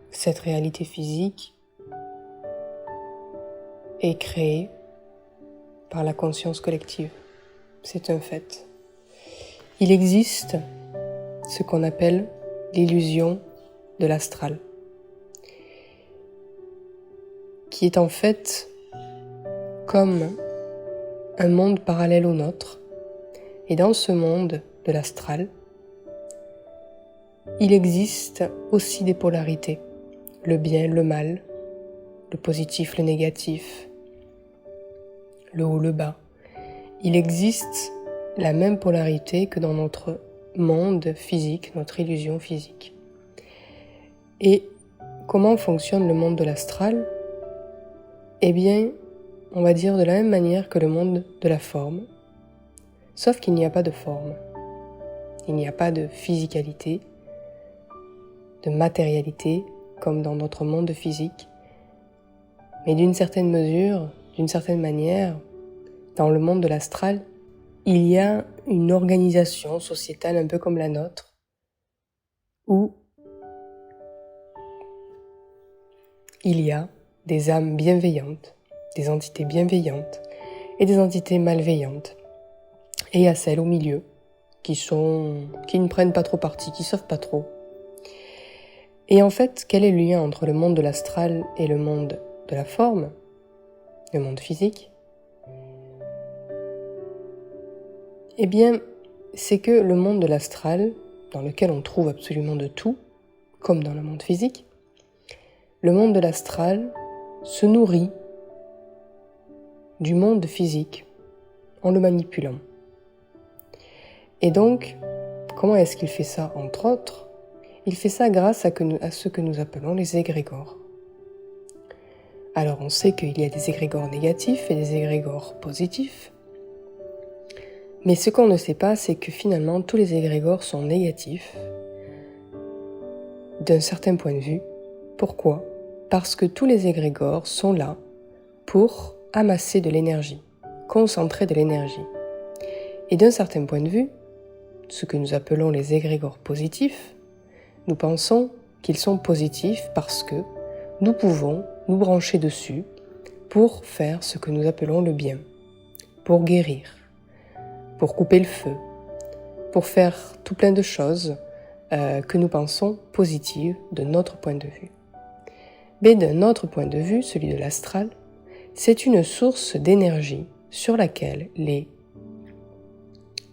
Cette réalité physique est créée par la conscience collective. C'est un fait. Il existe ce qu'on appelle l'illusion de l'astral, qui est en fait comme un monde parallèle au nôtre. Et dans ce monde de l'astral, il existe aussi des polarités, le bien, le mal, le positif, le négatif, le haut, le bas. Il existe la même polarité que dans notre monde physique, notre illusion physique. Et comment fonctionne le monde de l'astral ? Eh bien, on va dire de la même manière que le monde de la forme, sauf qu'il n'y a pas de forme. Il n'y a pas de physicalité, de matérialité, comme dans notre monde physique. Mais d'une certaine mesure, d'une certaine manière, dans le monde de l'astral, il y a une organisation sociétale un peu comme la nôtre, où il y a des âmes bienveillantes, des entités bienveillantes et des entités malveillantes. Et il y a celles au milieu qui ne prennent pas trop parti, qui ne savent pas trop. Et en fait, quel est le lien entre le monde de l'astral et le monde de la forme, le monde physique ? Eh bien, c'est que le monde de l'astral, dans lequel on trouve absolument de tout, comme dans le monde physique, le monde de l'astral se nourrit du monde physique en le manipulant. Et donc, comment est-ce qu'il fait ça, entre autres ? Il fait ça grâce à ce que nous appelons les égrégores. Alors on sait qu'il y a des égrégores négatifs et des égrégores positifs, mais ce qu'on ne sait pas, c'est que finalement tous les égrégores sont négatifs d'un certain point de vue. Pourquoi ? Parce que tous les égrégores sont là pour amasser de l'énergie, concentrer de l'énergie. Et d'un certain point de vue, ce que nous appelons les égrégores positifs, nous pensons qu'ils sont positifs parce que nous pouvons nous brancher dessus pour faire ce que nous appelons le bien, pour guérir, pour couper le feu, pour faire tout plein de choses que nous pensons positives de notre point de vue. Mais d'un autre point de vue, celui de l'astral, c'est une source d'énergie sur laquelle les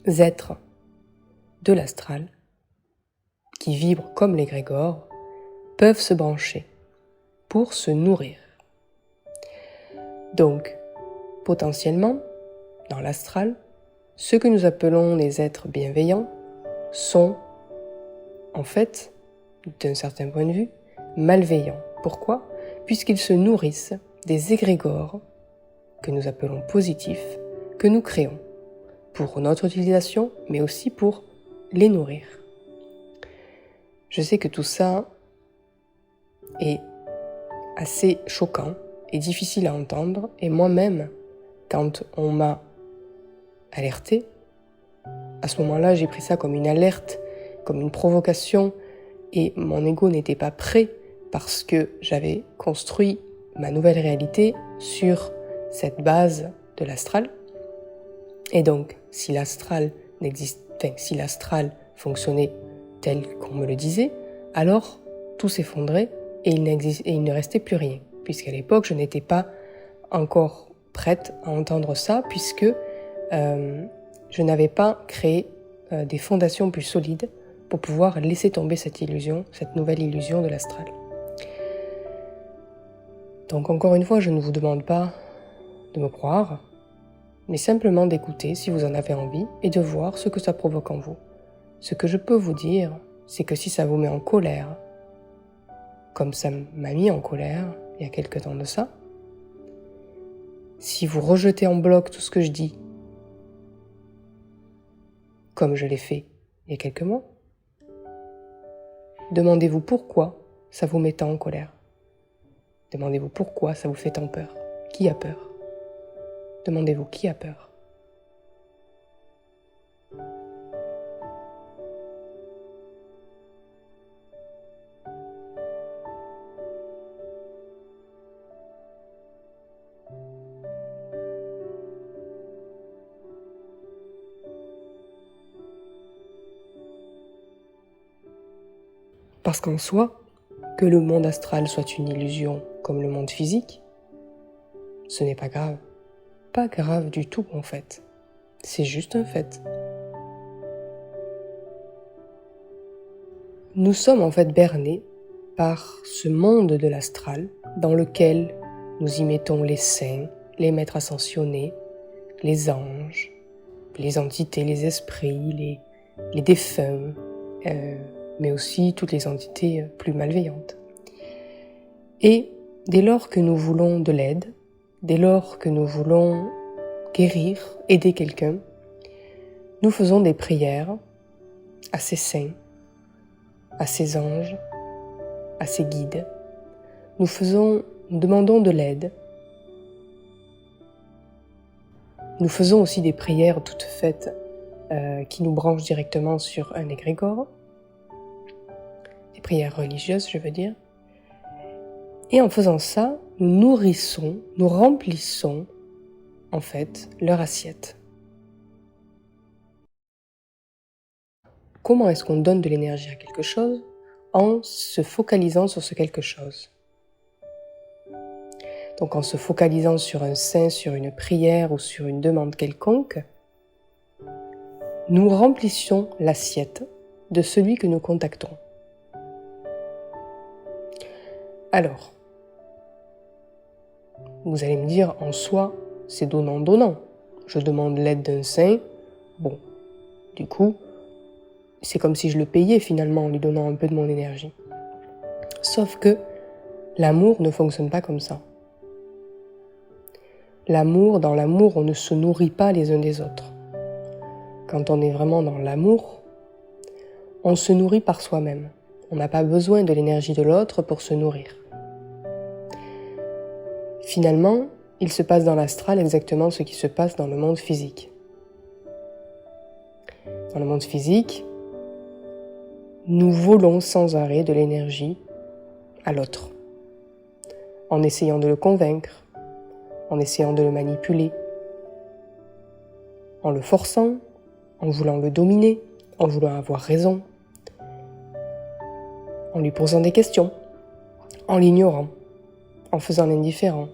êtres de l'astral, qui vibrent comme l'égrégore, peuvent se brancher pour se nourrir. Donc, potentiellement, dans l'astral, ceux que nous appelons les êtres bienveillants sont, en fait, d'un certain point de vue, malveillants. Pourquoi ? Puisqu'ils se nourrissent des égrégores que nous appelons positifs, que nous créons pour notre utilisation, mais aussi pour les nourrir. Je sais que tout ça est assez choquant et difficile à entendre, et moi-même, quand on m'a alerté, à ce moment-là, j'ai pris ça comme une alerte, comme une provocation, et mon ego n'était pas prêt parce que j'avais construit ma nouvelle réalité sur cette base de l'astral. Et donc, si l'astral fonctionnait tel qu'on me le disait, alors tout s'effondrait et il ne restait plus rien. Puisqu'à l'époque, je n'étais pas encore prête à entendre ça, puisque je n'avais pas créé des fondations plus solides pour pouvoir laisser tomber cette illusion, cette nouvelle illusion de l'astral. Donc encore une fois, je ne vous demande pas de me croire, mais simplement d'écouter si vous en avez envie et de voir ce que ça provoque en vous. Ce que je peux vous dire, c'est que si ça vous met en colère, comme ça m'a mis en colère il y a quelque temps de ça, si vous rejetez en bloc tout ce que je dis, comme je l'ai fait il y a quelques mois, demandez-vous pourquoi ça vous met tant en colère. Demandez-vous pourquoi ça vous fait tant peur. Qui a peur? Demandez-vous qui a peur. Parce qu'en soi, que le monde astral soit une illusion comme le monde physique, ce n'est pas grave. Pas grave du tout en fait. C'est juste un fait. Nous sommes en fait bernés par ce monde de l'astral dans lequel nous y mettons les saints, les maîtres ascensionnés, les anges, les entités, les esprits, les défunts, mais aussi toutes les entités plus malveillantes. Et dès lors que nous voulons de l'aide, dès lors que nous voulons guérir, aider quelqu'un, nous faisons des prières à ces saints, à ces anges, à ces guides. Nous demandons de l'aide. Nous faisons aussi des prières toutes faites qui nous branchent directement sur un égrégore, des prières religieuses, je veux dire. Et en faisant ça, nous nourrissons, nous remplissons en fait leur assiette. Comment est-ce qu'on donne de l'énergie à quelque chose? En se focalisant sur ce quelque chose. Donc en se focalisant sur un saint, sur une prière ou sur une demande quelconque, nous remplissons l'assiette de celui que nous contactons. Alors, vous allez me dire, en soi, c'est donnant-donnant. Je demande l'aide d'un saint, bon, du coup, c'est comme si je le payais finalement en lui donnant un peu de mon énergie. Sauf que l'amour ne fonctionne pas comme ça. Dans l'amour, on ne se nourrit pas les uns des autres. Quand on est vraiment dans l'amour, on se nourrit par soi-même. On n'a pas besoin de l'énergie de l'autre pour se nourrir. Finalement, il se passe dans l'astral exactement ce qui se passe dans le monde physique. Dans le monde physique, nous volons sans arrêt de l'énergie à l'autre, en essayant de le convaincre, en essayant de le manipuler, en le forçant, en voulant le dominer, en voulant avoir raison, en lui posant des questions, en l'ignorant, en faisant l'indifférent,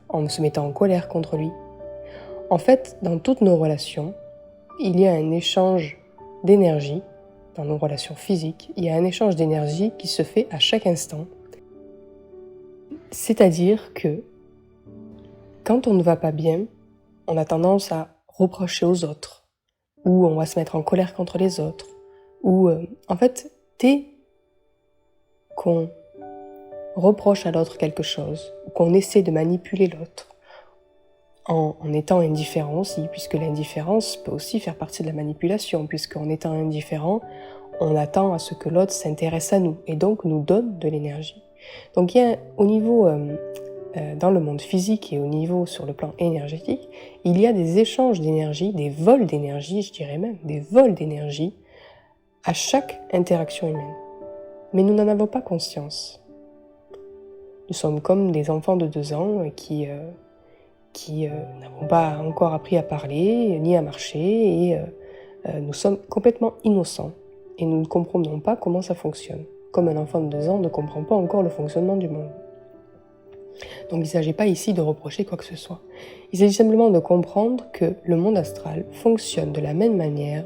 en se mettant en colère contre lui. En fait, dans toutes nos relations, il y a un échange d'énergie, dans nos relations physiques, il y a un échange d'énergie qui se fait à chaque instant. C'est-à-dire que quand on ne va pas bien, on a tendance à reprocher aux autres, ou on va se mettre en colère contre les autres, ou en fait, dès qu'on reproche à l'autre quelque chose, ou qu'on essaie de manipuler l'autre, en étant indifférent aussi, puisque l'indifférence peut aussi faire partie de la manipulation, puisqu'en étant indifférent, on attend à ce que l'autre s'intéresse à nous, et donc nous donne de l'énergie. Donc il y a au niveau, dans le monde physique et au niveau sur le plan énergétique, il y a des échanges d'énergie, des vols d'énergie, je dirais même, des vols d'énergie à chaque interaction humaine. Mais nous n'en avons pas conscience. Nous sommes comme des enfants de 2 ans qui n'avons pas encore appris à parler, ni à marcher, et nous sommes complètement innocents. Et nous ne comprenons pas comment ça fonctionne. Comme un enfant de 2 ans ne comprend pas encore le fonctionnement du monde. Donc il ne s'agit pas ici de reprocher quoi que ce soit. Il s'agit simplement de comprendre que le monde astral fonctionne de la même manière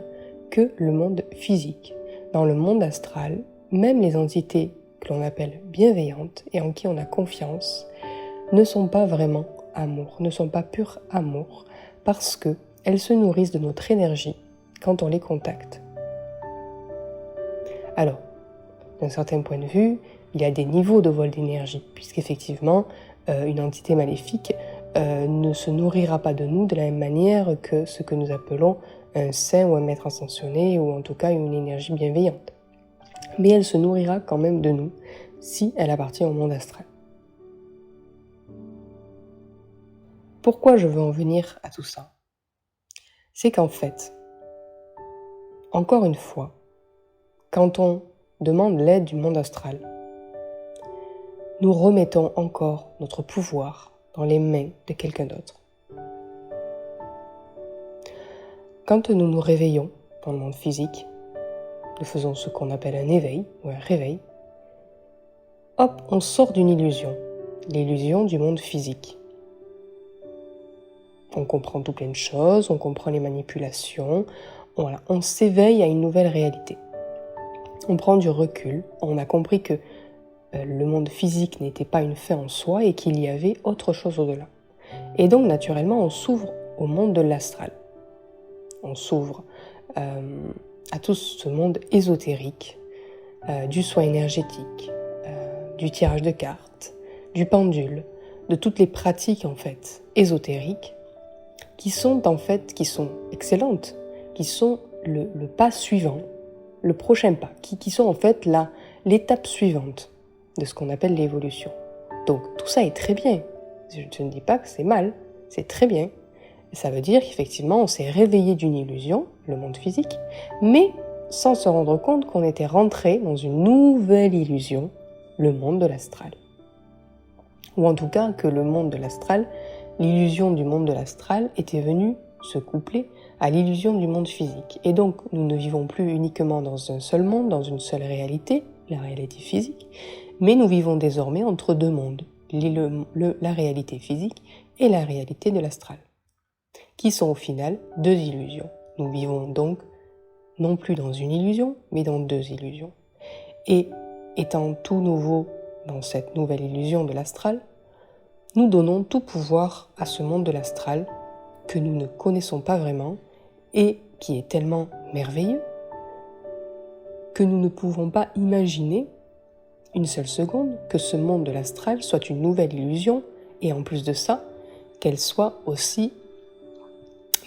que le monde physique. Dans le monde astral, même les entités que l'on appelle bienveillantes et en qui on a confiance ne sont pas vraiment amour, ne sont pas pur amour, parce qu'elles se nourrissent de notre énergie quand on les contacte. Alors, d'un certain point de vue, il y a des niveaux de vol d'énergie, puisqu'effectivement, une entité maléfique ne se nourrira pas de nous de la même manière que ce que nous appelons un saint ou un maître ascensionné, ou en tout cas une énergie bienveillante. Mais elle se nourrira quand même de nous, si elle appartient au monde astral. Pourquoi je veux en venir à tout ça? C'est qu'en fait, encore une fois, quand on demande l'aide du monde astral, nous remettons encore notre pouvoir dans les mains de quelqu'un d'autre. Quand nous nous réveillons dans le monde physique, nous faisons ce qu'on appelle un éveil ou un réveil, hop, on sort d'une illusion, l'illusion du monde physique. On comprend tout plein de choses, on comprend les manipulations, on s'éveille à une nouvelle réalité. On prend du recul, on a compris que le monde physique n'était pas une fin en soi et qu'il y avait autre chose au-delà. Et donc naturellement, on s'ouvre au monde de l'astral. On s'ouvre à tout ce monde ésotérique, du soin énergétique, du tirage de cartes, du pendule, de toutes les pratiques en fait ésotériques qui sont excellentes, qui sont le pas suivant, le prochain pas, qui sont en fait l'étape suivante de ce qu'on appelle l'évolution. Donc tout ça est très bien. Je ne dis pas que c'est mal, c'est très bien. Ça veut dire qu'effectivement on s'est réveillé d'une illusion, le monde physique, mais sans se rendre compte qu'on était rentré dans une nouvelle illusion, le monde de l'astral. Ou en tout cas que le monde de l'astral, l'illusion du monde de l'astral était venue se coupler à l'illusion du monde physique. Et donc nous ne vivons plus uniquement dans un seul monde, dans une seule réalité, la réalité physique, mais nous vivons désormais entre deux mondes, la réalité physique et la réalité de l'astral, qui sont au final deux illusions. Nous vivons donc non plus dans une illusion, mais dans deux illusions. Et étant tout nouveau dans cette nouvelle illusion de l'astral, nous donnons tout pouvoir à ce monde de l'astral que nous ne connaissons pas vraiment et qui est tellement merveilleux que nous ne pouvons pas imaginer une seule seconde que ce monde de l'astral soit une nouvelle illusion et en plus de ça, qu'elle soit aussi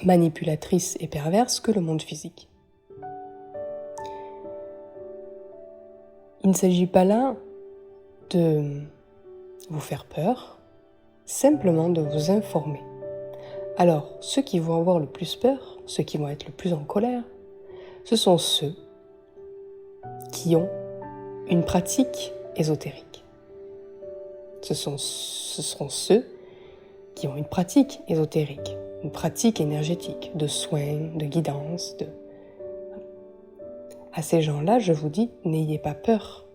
manipulatrice et perverse que le monde physique. Il ne s'agit pas là de vous faire peur, simplement de vous informer. Alors, ceux qui vont avoir le plus peur, ceux qui vont être le plus en colère, ce sont ceux qui ont une pratique ésotérique. Ce seront ceux qui ont une pratique ésotérique, une pratique énergétique, de soins, de guidance. À ces gens-là, je vous dis, n'ayez pas peur.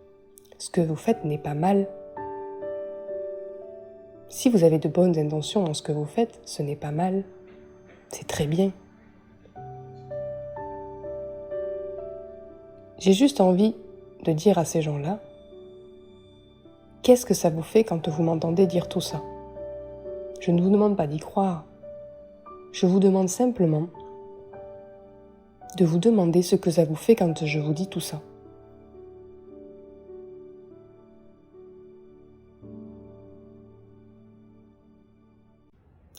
Ce que vous faites n'est pas mal. Si vous avez de bonnes intentions dans ce que vous faites, ce n'est pas mal. C'est très bien. J'ai juste envie de dire à ces gens-là, qu'est-ce que ça vous fait quand vous m'entendez dire tout ça? Je ne vous demande pas d'y croire. Je vous demande simplement de vous demander ce que ça vous fait quand je vous dis tout ça.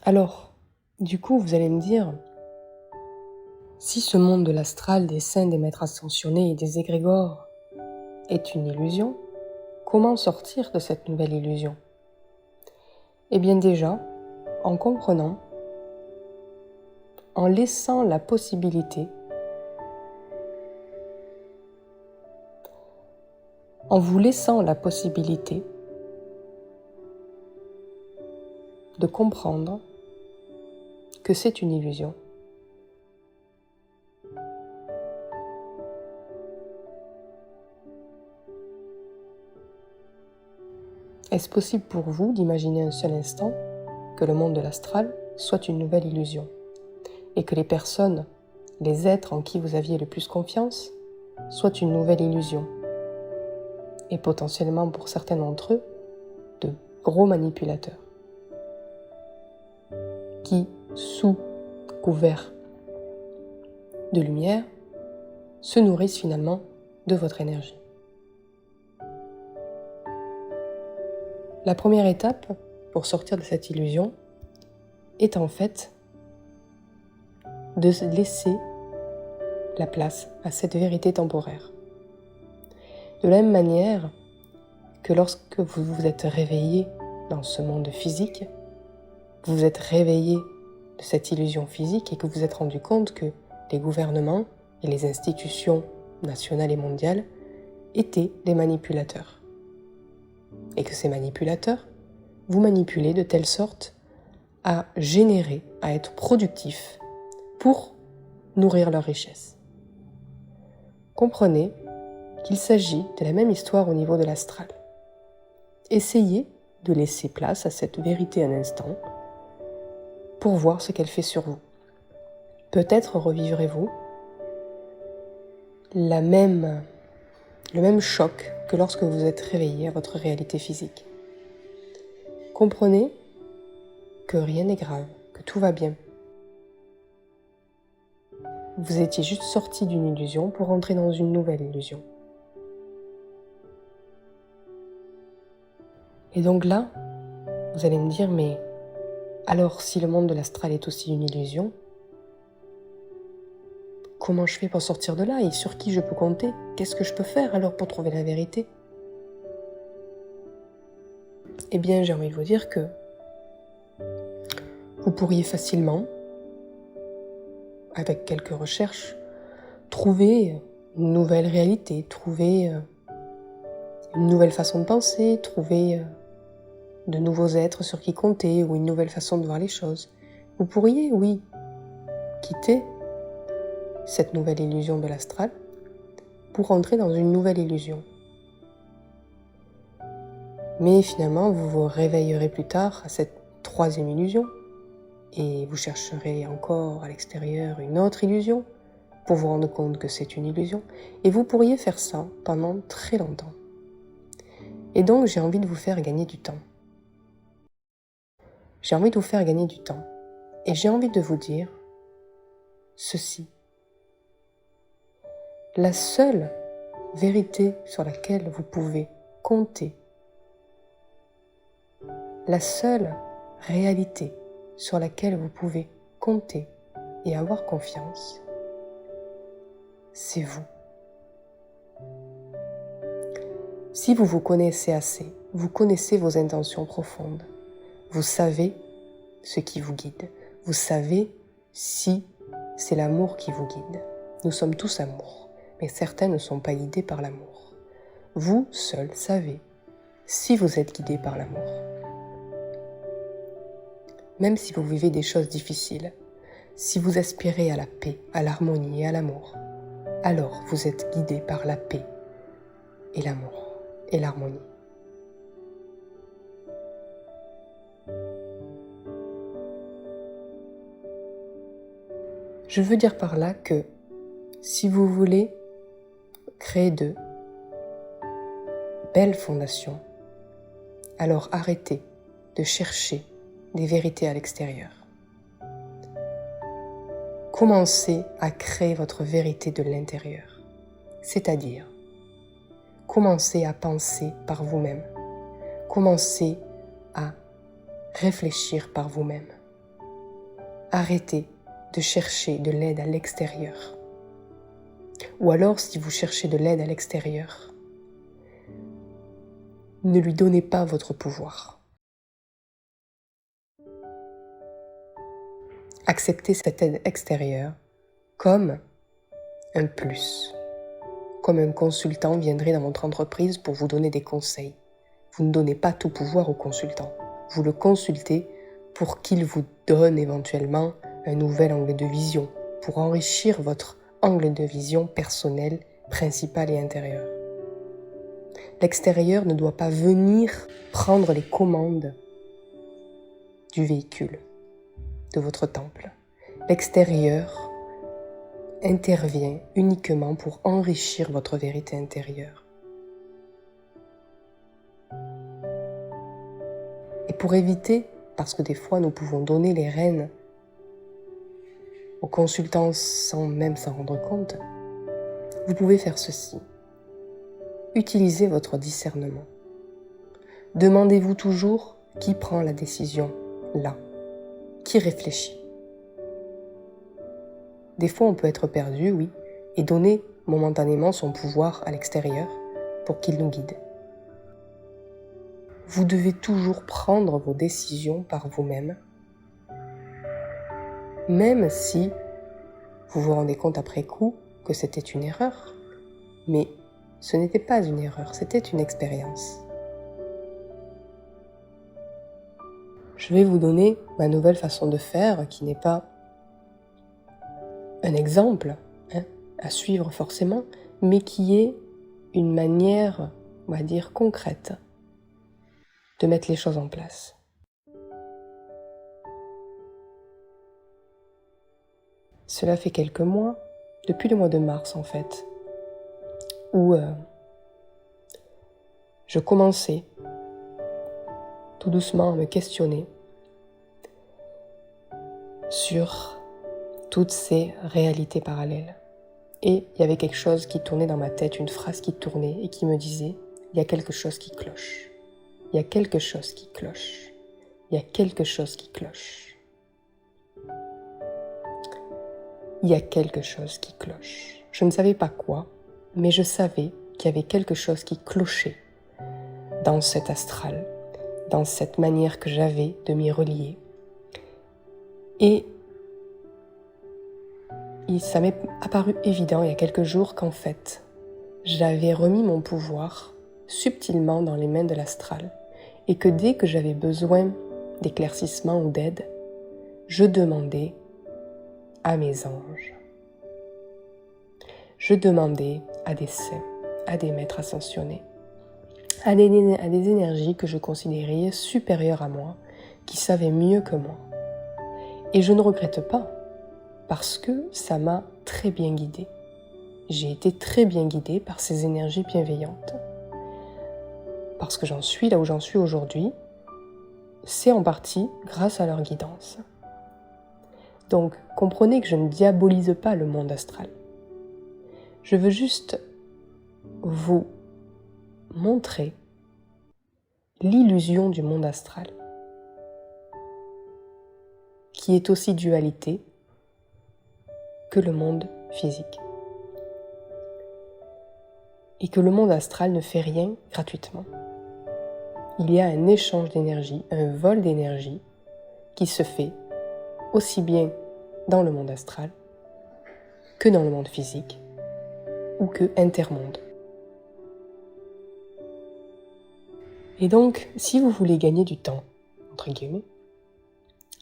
Alors, du coup, vous allez me dire, si ce monde de l'astral, des saints, des maîtres ascensionnés et des égrégores est une illusion, comment sortir de cette nouvelle illusion? Eh bien déjà, en comprenant, en laissant la possibilité, en vous laissant la possibilité de comprendre que c'est une illusion. Est-ce possible pour vous d'imaginer un seul instant que le monde de l'astral soit une nouvelle illusion et que les personnes, les êtres en qui vous aviez le plus confiance, soient une nouvelle illusion et potentiellement pour certains d'entre eux, de gros manipulateurs qui, sous couvert de lumière, se nourrissent finalement de votre énergie. La première étape pour sortir de cette illusion est en fait de laisser la place à cette vérité temporaire. De la même manière que lorsque vous vous êtes réveillé dans ce monde physique, vous vous êtes réveillé de cette illusion physique et que vous vous êtes rendu compte que les gouvernements et les institutions nationales et mondiales étaient des manipulateurs. Et que ces manipulateurs vous manipulaient de telle sorte à générer, à être productifs pour nourrir leur richesse. Comprenez qu'il s'agit de la même histoire au niveau de l'astral. Essayez de laisser place à cette vérité un instant pour voir ce qu'elle fait sur vous. Peut-être revivrez-vous le même choc que lorsque vous êtes réveillé à votre réalité physique. Comprenez que rien n'est grave, que tout va bien. Vous étiez juste sorti d'une illusion pour entrer dans une nouvelle illusion. Et donc là, vous allez me dire, mais alors si le monde de l'astral est aussi une illusion, comment je fais pour sortir de là et sur qui je peux compter? Qu'est-ce que je peux faire alors pour trouver la vérité? Eh bien, j'ai envie de vous dire que vous pourriez facilement, avec quelques recherches, trouver une nouvelle réalité, trouver une nouvelle façon de penser, trouver de nouveaux êtres sur qui compter ou une nouvelle façon de voir les choses. Vous pourriez, oui, quitter cette nouvelle illusion de l'astral pour entrer dans une nouvelle illusion. Mais finalement, vous vous réveillerez plus tard à cette troisième illusion et vous chercherez encore à l'extérieur une autre illusion pour vous rendre compte que c'est une illusion. Et vous pourriez faire ça pendant très longtemps. Et donc, j'ai envie de vous faire gagner du temps. J'ai envie de vous faire gagner du temps. Et j'ai envie de vous dire ceci. La seule vérité sur laquelle vous pouvez compter, la seule réalité sur laquelle vous pouvez compter et avoir confiance, c'est vous. Si vous vous connaissez assez, vous connaissez vos intentions profondes, vous savez ce qui vous guide, vous savez si c'est l'amour qui vous guide. Nous sommes tous amour, mais certains ne sont pas guidés par l'amour. Vous seul savez si vous êtes guidé par l'amour. Même si vous vivez des choses difficiles, si vous aspirez à la paix, à l'harmonie et à l'amour, alors vous êtes guidé par la paix et l'amour et l'harmonie. Je veux dire par là que si vous voulez créer de belles fondations, alors arrêtez de chercher des vérités à l'extérieur. Commencez à créer votre vérité de l'intérieur, c'est-à-dire commencez à penser par vous-même, commencez à réfléchir par vous-même. Arrêtez de chercher de l'aide à l'extérieur. Ou alors, si vous cherchez de l'aide à l'extérieur, ne lui donnez pas votre pouvoir. Acceptez cette aide extérieure comme un plus, comme un consultant viendrait dans votre entreprise pour vous donner des conseils. Vous ne donnez pas tout pouvoir au consultant. Vous le consultez pour qu'il vous donne éventuellement un nouvel angle de vision, pour enrichir votre angle de vision personnel, principal et intérieur. L'extérieur ne doit pas venir prendre les commandes du véhicule, de votre temple. L'extérieur intervient uniquement pour enrichir votre vérité intérieure. Et pour éviter, parce que des fois nous pouvons donner les rênes aux consultants sans même s'en rendre compte, vous pouvez faire ceci. Utilisez votre discernement. Demandez-vous toujours qui prend la décision là, qui réfléchit. Des fois, on peut être perdu, oui, et donner momentanément son pouvoir à l'extérieur pour qu'il nous guide. Vous devez toujours prendre vos décisions par vous-même, même si vous vous rendez compte après coup que c'était une erreur. Mais ce n'était pas une erreur, c'était une expérience. Je vais vous donner ma nouvelle façon de faire, qui n'est pas un exemple à suivre forcément, mais qui est une manière, on va dire, concrète de mettre les choses en place. Cela fait quelques mois, depuis le mois de mars en fait, où je commençais tout doucement à me questionner sur toutes ces réalités parallèles. Et il y avait quelque chose qui tournait dans ma tête, une phrase qui tournait et qui me disait « il y a quelque chose qui cloche, il y a quelque chose qui cloche, il y a quelque chose qui cloche, il y a quelque chose qui cloche ». Je ne savais pas quoi, mais je savais qu'il y avait quelque chose qui clochait dans cet astral, dans cette manière que j'avais de m'y relier. Et ça m'est apparu évident il y a quelques jours qu'en fait, j'avais remis mon pouvoir subtilement dans les mains de l'astral et que dès que j'avais besoin d'éclaircissement ou d'aide, je demandais à mes anges. Je demandais à des saints, à des maîtres ascensionnés, à des énergies que je considérais supérieures à moi, qui savaient mieux que moi. Et je ne regrette pas, parce que ça m'a très bien guidée. J'ai été très bien guidée par ces énergies bienveillantes. Parce que j'en suis là où j'en suis aujourd'hui, c'est en partie grâce à leur guidance. Donc, comprenez que je ne diabolise pas le monde astral. Je veux juste vous montrer l'illusion du monde astral, qui est aussi dualité que le monde physique. Et que le monde astral ne fait rien gratuitement. Il y a un échange d'énergie, un vol d'énergie qui se fait aussi bien dans le monde astral que dans le monde physique ou que intermonde. Et donc, si vous voulez gagner du temps, entre guillemets,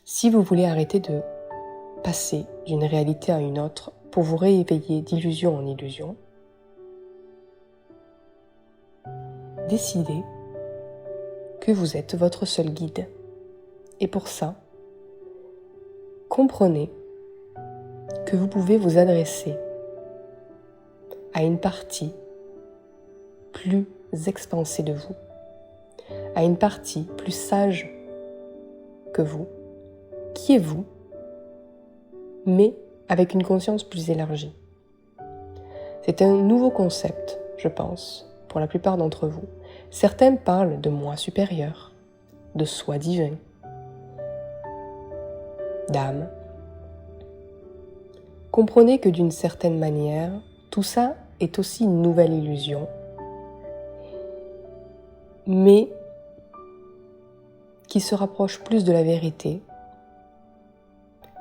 si vous voulez arrêter de passer d'une réalité à une autre pour vous rééveiller d'illusion en illusion, décidez que vous êtes votre seul guide. Et pour ça, comprenez que vous pouvez vous adresser à une partie plus expansée de vous, à une partie plus sage que vous, qui est vous, mais avec une conscience plus élargie. C'est un nouveau concept, je pense, pour la plupart d'entre vous. Certains parlent de moi supérieur, de soi divin, d'âme. Comprenez que d'une certaine manière, tout ça est aussi une nouvelle illusion, mais qui se rapproche plus de la vérité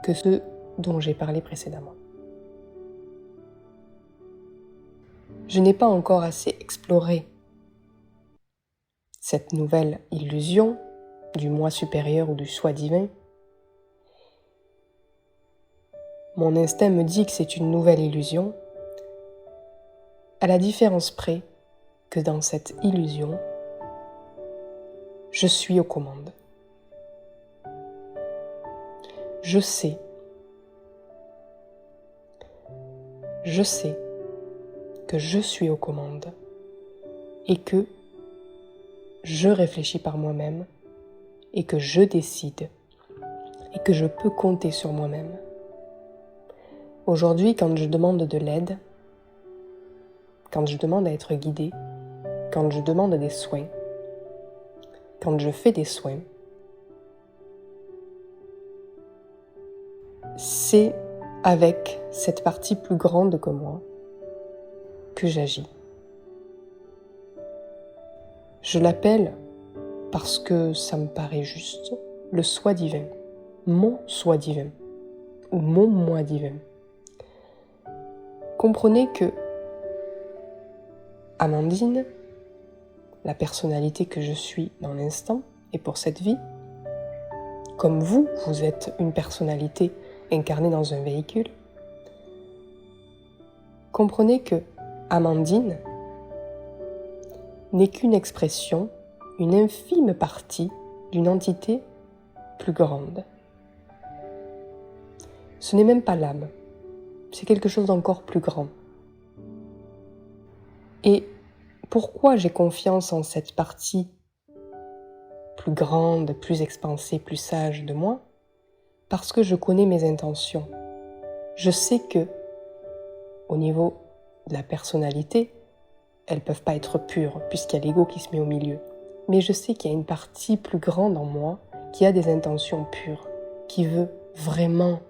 que ce dont j'ai parlé précédemment. Je n'ai pas encore assez exploré cette nouvelle illusion du moi supérieur ou du soi divin. Mon instinct me dit que c'est une nouvelle illusion, à la différence près que dans cette illusion, je suis aux commandes. Je sais que je suis aux commandes et que je réfléchis par moi-même et que je décide et que je peux compter sur moi-même. Aujourd'hui, quand je demande de l'aide, quand je demande à être guidée, quand je demande des soins, quand je fais des soins, c'est avec cette partie plus grande que moi que j'agis. Je l'appelle, parce que ça me paraît juste, le soi divin, mon soi divin, ou mon moi divin. Comprenez que Amandine, la personnalité que je suis dans l'instant et pour cette vie, comme vous, vous êtes une personnalité incarnée dans un véhicule, comprenez que Amandine n'est qu'une expression, une infime partie d'une entité plus grande. Ce n'est même pas l'âme, c'est quelque chose d'encore plus grand. Et pourquoi j'ai confiance en cette partie plus grande, plus expansée, plus sage de moi? Parce que je connais mes intentions. Je sais que, au niveau de la personnalité, elles ne peuvent pas être pures, puisqu'il y a l'ego qui se met au milieu. Mais je sais qu'il y a une partie plus grande en moi qui a des intentions pures, qui veut vraiment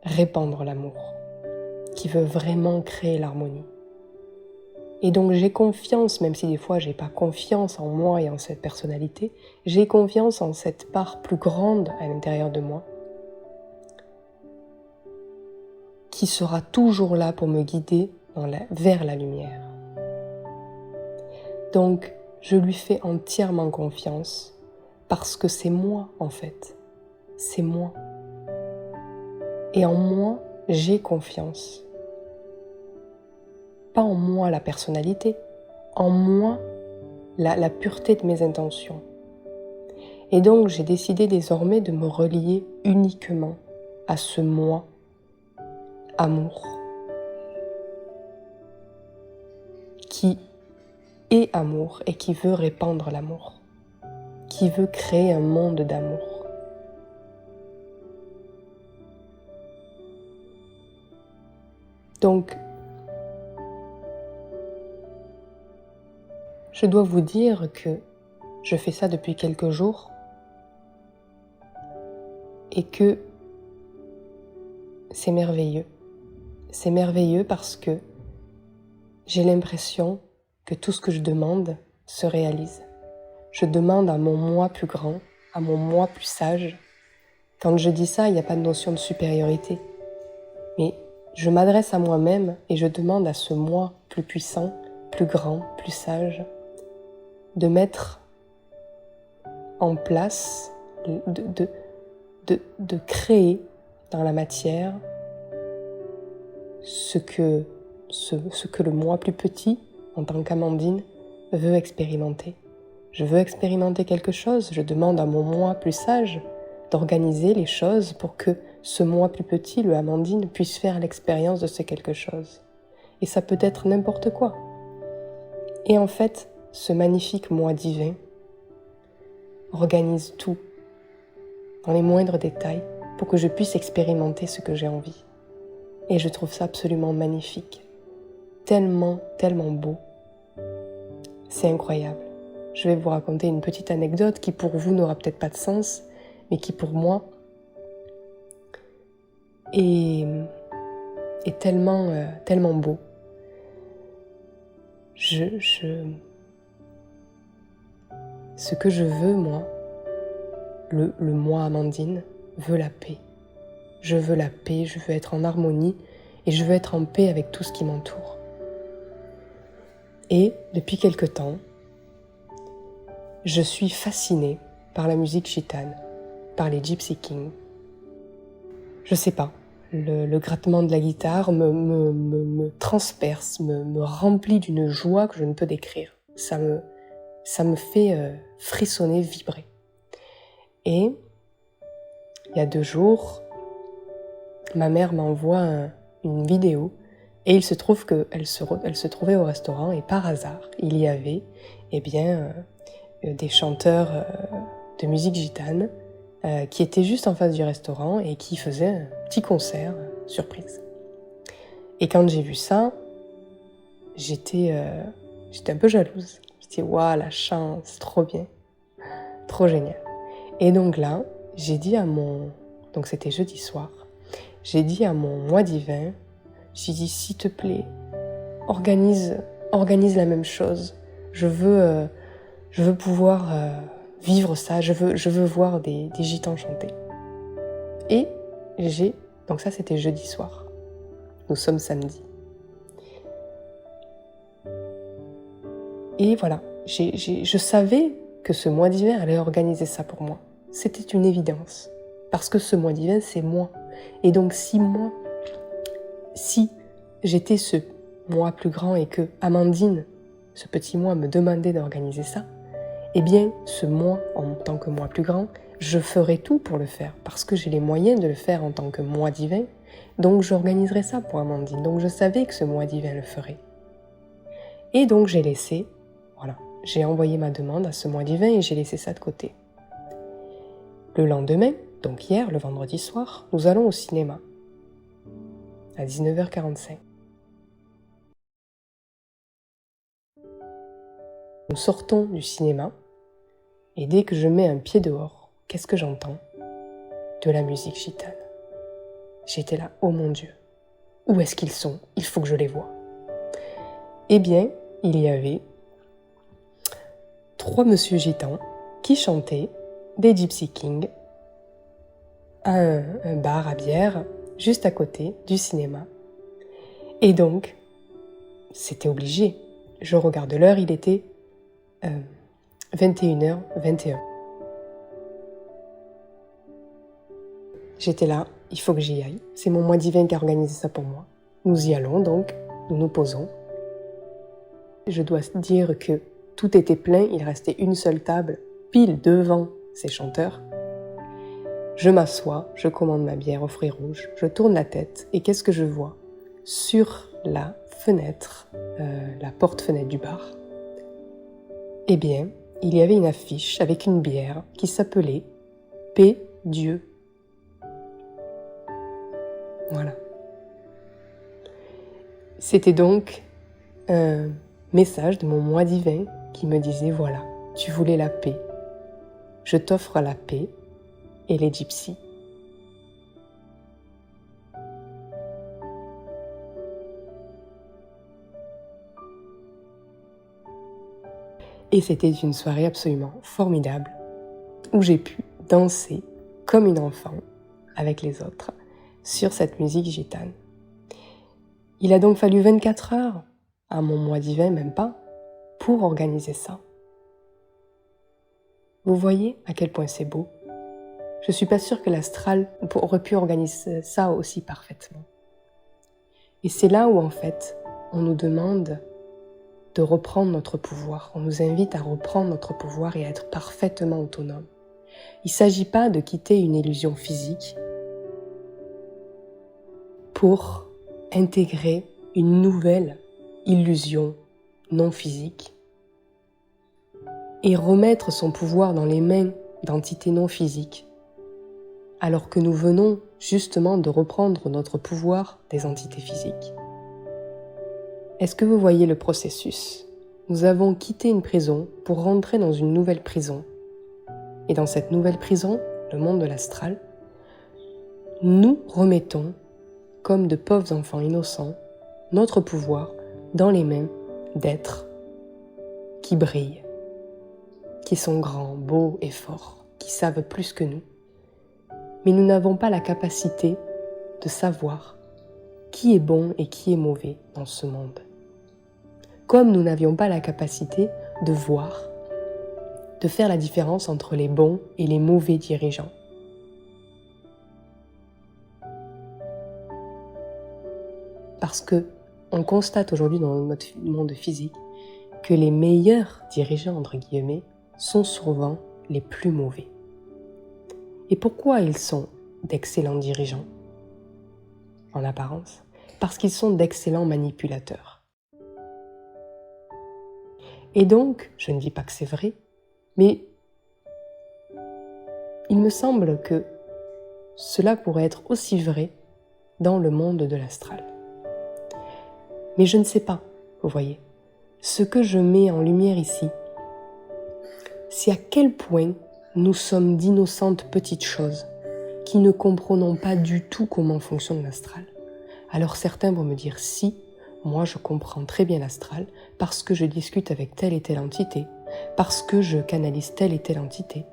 répandre l'amour, qui veut vraiment créer l'harmonie. Et donc j'ai confiance, même si des fois j'ai pas confiance en moi et en cette personnalité, j'ai confiance en cette part plus grande à l'intérieur de moi, qui sera toujours là pour me guider vers la lumière. Donc je lui fais entièrement confiance, parce que c'est moi en fait, c'est moi. Et en moi, j'ai confiance. Pas en moi la personnalité, en moi la pureté de mes intentions. Et donc j'ai décidé désormais de me relier uniquement à ce moi, amour, qui est amour et qui veut répandre l'amour, qui veut créer un monde d'amour. Donc, je dois vous dire que je fais ça depuis quelques jours et que c'est merveilleux. C'est merveilleux parce que j'ai l'impression que tout ce que je demande se réalise. Je demande à mon moi plus grand, à mon moi plus sage. Quand je dis ça, il n'y a pas de notion de supériorité. Mais je m'adresse à moi-même et je demande à ce moi plus puissant, plus grand, plus sage, de mettre en place, de créer dans la matière ce que le moi plus petit, en tant qu'Amandine, veut expérimenter. Je veux expérimenter quelque chose, je demande à mon moi plus sage d'organiser les choses pour que ce moi plus petit, le Amandine, puisse faire l'expérience de ce quelque chose. Et ça peut être n'importe quoi. Et en fait, ce magnifique moi divin organise tout, dans les moindres détails, pour que je puisse expérimenter ce que j'ai envie. Et je trouve ça absolument magnifique. Tellement, tellement beau. C'est incroyable. Je vais vous raconter une petite anecdote qui pour vous n'aura peut-être pas de sens, mais qui pour moi est tellement beau. Ce que je veux, moi, le moi Amandine, veut la paix. Je veux la paix, je veux être en harmonie et je veux être en paix avec tout ce qui m'entoure. Et depuis quelque temps, je suis fascinée par la musique gitane, par les Gypsy Kings. Je sais pas, le grattement de la guitare me transperce, me remplit d'une joie que je ne peux décrire. Ça me fait frissonner, vibrer. Et il y a 2 jours, ma mère m'envoie une vidéo et il se trouve qu'elle se trouvait au restaurant et par hasard, il y avait des chanteurs de musique gitane qui étaient juste en face du restaurant et qui faisaient un petit concert surprise. Et quand j'ai vu ça, j'étais un peu jalouse. Je me suis dit, waouh, la chance, trop bien. trop génial. Et donc là, j'ai dit à mon... Donc c'était jeudi soir. J'ai dit à mon moi divin, j'ai dit s'il te plaît, organise la même chose. Je veux pouvoir vivre ça, je veux voir des gitans chanter. Et donc ça c'était jeudi soir. Nous sommes samedi. Et voilà, je savais que ce mois divin allait organiser ça pour moi. C'était une évidence. Parce que ce mois divin, c'est moi. Et donc si j'étais ce moi plus grand et que Amandine, ce petit moi, me demandait d'organiser ça, eh bien, ce moi, en tant que moi plus grand, je ferai tout pour le faire, parce que j'ai les moyens de le faire en tant que moi divin, donc j'organiserai ça pour Amandine. Donc je savais que ce moi divin le ferait. Et donc j'ai envoyé ma demande à ce moi divin et j'ai laissé ça de côté. Le lendemain, donc hier, le vendredi soir, nous allons au cinéma, à 19h45. Nous sortons du cinéma, et dès que je mets un pied dehors, qu'est-ce que j'entends ? De la musique gitane. J'étais là, oh mon Dieu, où est-ce qu'ils sont ? Il faut que je les voie. Eh bien, il y avait 3 messieurs gitans qui chantaient des Gypsy Kings à un bar à bière juste à côté du cinéma. Et donc, c'était obligé. Je regarde l'heure, il était 21h21. J'étais là, il faut que j'y aille. C'est mon moi divin qui a organisé ça pour moi. Nous y allons donc, nous nous posons. Je dois dire que tout était plein, il restait une seule table, pile devant ces chanteurs. Je m'assois, je commande ma bière aux fruits rouges, je tourne la tête et qu'est-ce que je vois ? Sur la fenêtre, la porte-fenêtre du bar, eh bien, il y avait une affiche avec une bière qui s'appelait « Paix Dieu ». Voilà. C'était donc un message de mon moi divin qui me disait « Voilà, tu voulais la paix, je t'offre la paix et les gypsies ». Et c'était une soirée absolument formidable où j'ai pu danser comme une enfant avec les autres sur cette musique gitane. Il a donc fallu 24 heures à mon moi divin, même pas, pour organiser ça. Vous voyez à quel point c'est beau ? Je suis pas sûre que l'astral aurait pu organiser ça aussi parfaitement. Et c'est là où en fait, on nous demande de reprendre notre pouvoir. On nous invite à reprendre notre pouvoir et à être parfaitement autonome. Il ne s'agit pas de quitter une illusion physique pour intégrer une nouvelle illusion non physique et remettre son pouvoir dans les mains d'entités non physiques, alors que nous venons justement de reprendre notre pouvoir des entités physiques. Est-ce que vous voyez le processus ? Nous avons quitté une prison pour rentrer dans une nouvelle prison. Et dans cette nouvelle prison, le monde de l'astral, nous remettons, comme de pauvres enfants innocents, notre pouvoir dans les mains d'êtres qui brillent, qui sont grands, beaux et forts, qui savent plus que nous. Mais nous n'avons pas la capacité de savoir qui est bon et qui est mauvais dans ce monde. Comme nous n'avions pas la capacité de voir, de faire la différence entre les bons et les mauvais dirigeants. Parce que on constate aujourd'hui dans notre monde physique que les meilleurs dirigeants, entre guillemets, sont souvent les plus mauvais. Et pourquoi ils sont d'excellents dirigeants, en apparence ? Parce qu'ils sont d'excellents manipulateurs. Et donc, je ne dis pas que c'est vrai, mais il me semble que cela pourrait être aussi vrai dans le monde de l'astral. Mais je ne sais pas, vous voyez. Ce que je mets en lumière ici, c'est à quel point nous sommes d'innocentes petites choses qui ne comprenons pas du tout comment fonctionne l'astral. Alors certains vont me dire si, moi je comprends très bien l'astral parce que je discute avec telle et telle entité, parce que je canalise telle et telle entité.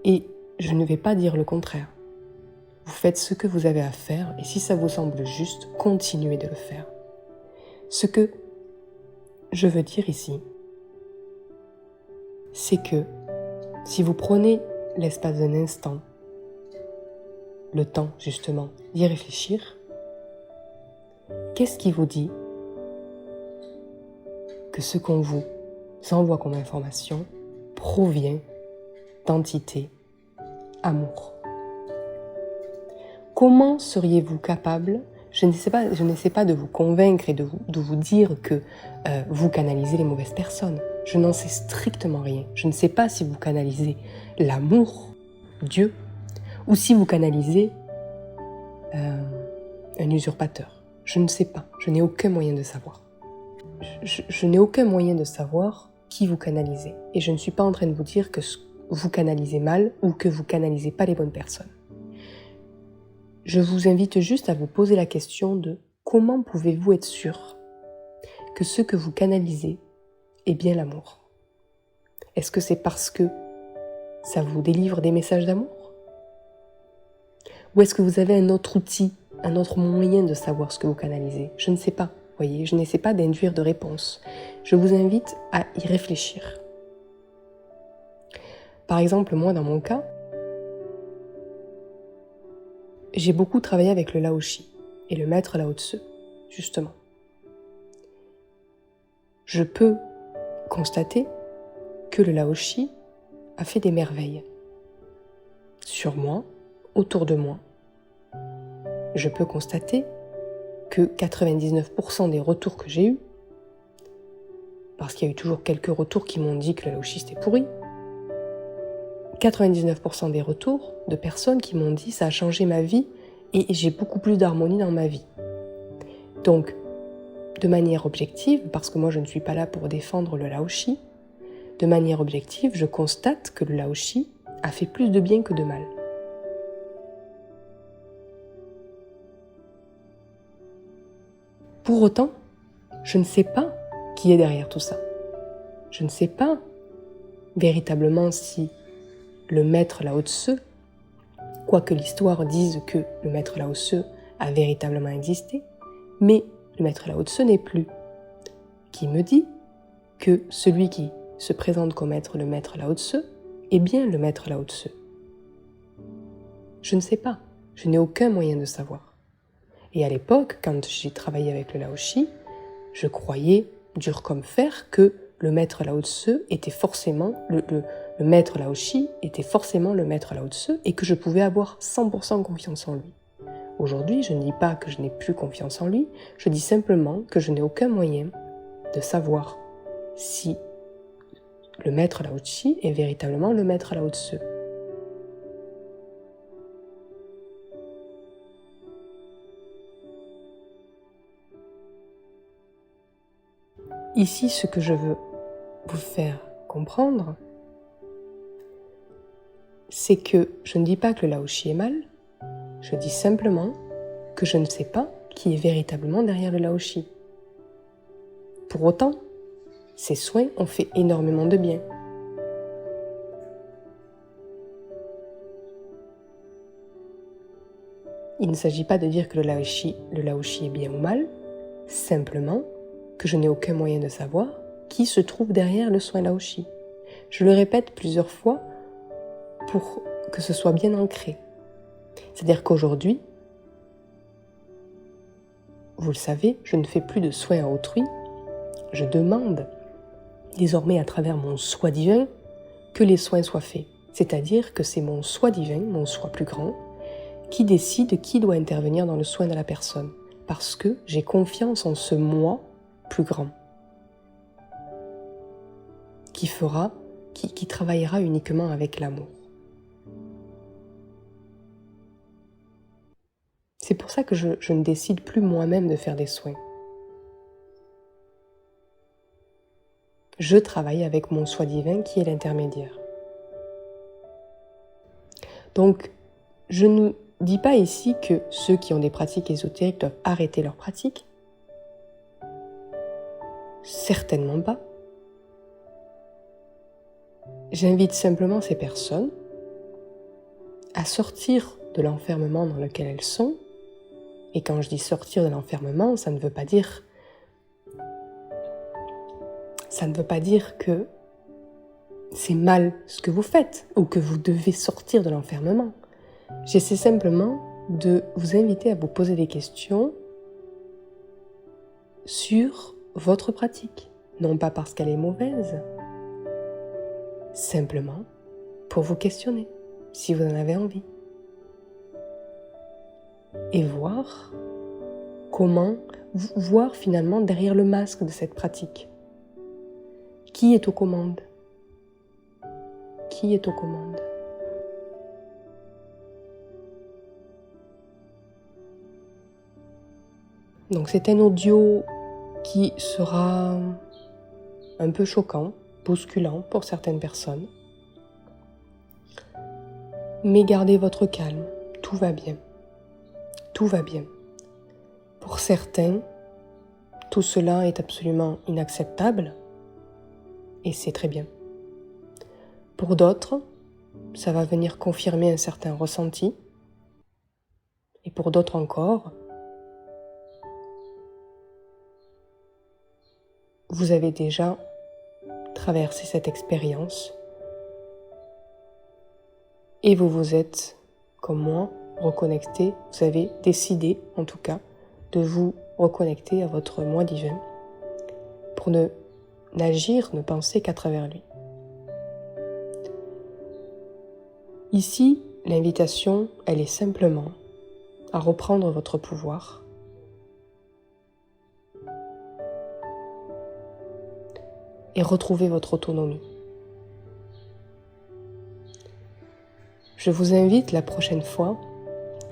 Et je ne vais pas dire le contraire. Vous faites ce que vous avez à faire et si ça vous semble juste, continuez de le faire. Ce que je veux dire ici, c'est que si vous prenez l'espace d'un instant, le temps justement d'y réfléchir, qu'est-ce qui vous dit que ce qu'on vous envoie comme information provient d'entités amour? Comment seriez-vous capable, je n'essaie pas de vous convaincre et de vous dire que vous canalisez les mauvaises personnes. Je n'en sais strictement rien. Je ne sais pas si vous canalisez l'amour, Dieu, ou si vous canalisez un usurpateur. Je ne sais pas. Je n'ai aucun moyen de savoir. Je n'ai aucun moyen de savoir qui vous canalisez. Et je ne suis pas en train de vous dire que vous canalisez mal ou que vous canalisez pas les bonnes personnes. Je vous invite juste à vous poser la question de comment pouvez-vous être sûr que ce que vous canalisez est bien l'amour? Est-ce que c'est parce que ça vous délivre des messages d'amour? Ou est-ce que vous avez un autre outil, un autre moyen de savoir ce que vous canalisez? Je ne sais pas, voyez, je n'essaie pas d'induire de réponse. Je vous invite à y réfléchir. Par exemple, moi, dans mon cas, j'ai beaucoup travaillé avec le Laoshi et le maître Lao Tse, justement. Je peux constater que le Laoshi a fait des merveilles sur moi, autour de moi. Je peux constater que 99% des retours que j'ai eus, parce qu'il y a eu toujours quelques retours qui m'ont dit que le Laoshi c'était pourri, 99% des retours de personnes qui m'ont dit ça a changé ma vie et j'ai beaucoup plus d'harmonie dans ma vie. Donc, de manière objective, parce que moi je ne suis pas là pour défendre le Laoshi, de manière objective, je constate que le Laoshi a fait plus de bien que de mal. Pour autant, je ne sais pas qui est derrière tout ça. Je ne sais pas véritablement si le maître Lao Tse, quoique l'histoire dise que le maître Lao Tse a véritablement existé, mais le maître Lao Tse n'est plus. Qui me dit que celui qui se présente comme être le maître Lao Tse est bien le maître Lao Tse? Je ne sais pas, je n'ai aucun moyen de savoir. Et à l'époque, quand j'ai travaillé avec le Laoshi, je croyais, dur comme fer, que le maître Lao Tse était forcément, le maître Laoshi était forcément le maître Lao Tse et que je pouvais avoir 100% confiance en lui. Aujourd'hui, je ne dis pas que je n'ai plus confiance en lui, je dis simplement que je n'ai aucun moyen de savoir si le maître Laoshi est véritablement le maître Lao Tse. Ici, ce que je veux vous faire comprendre, c'est que je ne dis pas que le Laoshi est mal, je dis simplement que je ne sais pas qui est véritablement derrière le Laoshi. Pour autant, ces soins ont fait énormément de bien. Il ne s'agit pas de dire que le Laoshi est bien ou mal, simplement que je n'ai aucun moyen de savoir qui se trouve derrière le soin Laoshi. Je le répète plusieurs fois pour que ce soit bien ancré. C'est-à-dire qu'aujourd'hui, vous le savez, je ne fais plus de soins à autrui. Je demande désormais à travers mon soi divin que les soins soient faits. C'est-à-dire que c'est mon soi divin, mon soi plus grand, qui décide qui doit intervenir dans le soin de la personne. Parce que j'ai confiance en ce moi plus grand, qui travaillera uniquement avec l'amour. C'est pour ça que je ne décide plus moi-même de faire des soins. Je travaille avec mon soi divin qui est l'intermédiaire. Donc, je ne dis pas ici que ceux qui ont des pratiques ésotériques doivent arrêter leurs pratiques. Certainement pas. J'invite simplement ces personnes à sortir de l'enfermement dans lequel elles sont. Et quand je dis sortir de l'enfermement, ça ne veut pas dire que c'est mal ce que vous faites ou que vous devez sortir de l'enfermement. J'essaie simplement de vous inviter à vous poser des questions sur votre pratique. Non pas parce qu'elle est mauvaise, simplement pour vous questionner, si vous en avez envie. Et voir finalement derrière le masque de cette pratique. Qui est aux commandes ? Qui est aux commandes ? Donc c'est un audio qui sera un peu choquant, bousculant pour certaines personnes. Mais gardez votre calme, tout va bien. Tout va bien. Pour certains, tout cela est absolument inacceptable et c'est très bien. Pour d'autres, ça va venir confirmer un certain ressenti. Et pour d'autres encore, vous avez déjà traversé cette expérience et vous vous êtes, comme moi, reconnecté, vous avez décidé en tout cas de vous reconnecter à votre moi divin pour n'agir, ne penser qu'à travers lui. Ici, l'invitation, elle est simplement à reprendre votre pouvoir et retrouver votre autonomie. Je vous invite la prochaine fois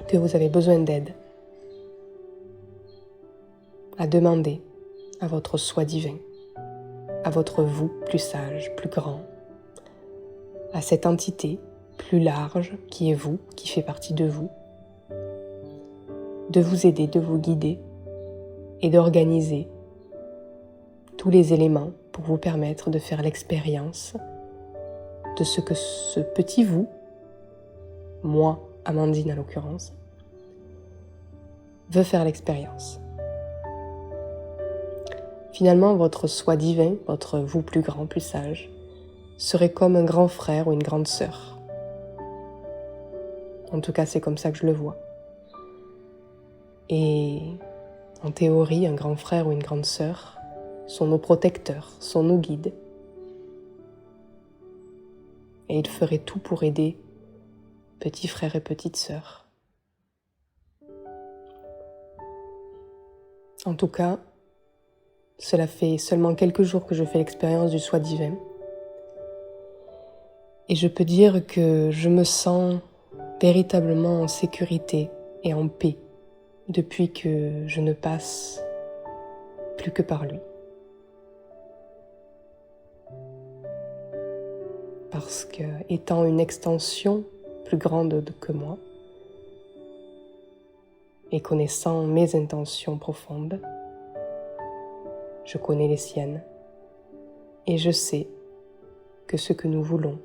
que vous avez besoin d'aide à demander à votre soi divin, à votre vous plus sage, plus grand, à cette entité plus large qui est vous, qui fait partie de vous, de vous aider, de vous guider et d'organiser tous les éléments pour vous permettre de faire l'expérience de ce que ce petit vous, moi, Amandine à l'occurrence, veut faire l'expérience. Finalement, votre soi divin, votre vous plus grand, plus sage, serait comme un grand frère ou une grande sœur. En tout cas, c'est comme ça que je le vois. Et en théorie, un grand frère ou une grande sœur sont nos protecteurs, sont nos guides. Et ils feraient tout pour aider petits frères et petites sœurs. En tout cas, cela fait seulement quelques jours que je fais l'expérience du soi divin. Et je peux dire que je me sens véritablement en sécurité et en paix depuis que je ne passe plus que par lui. Parce que, étant une extension plus grande que moi, et connaissant mes intentions profondes, je connais les siennes, et je sais que ce que nous voulons,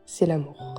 c'est l'amour.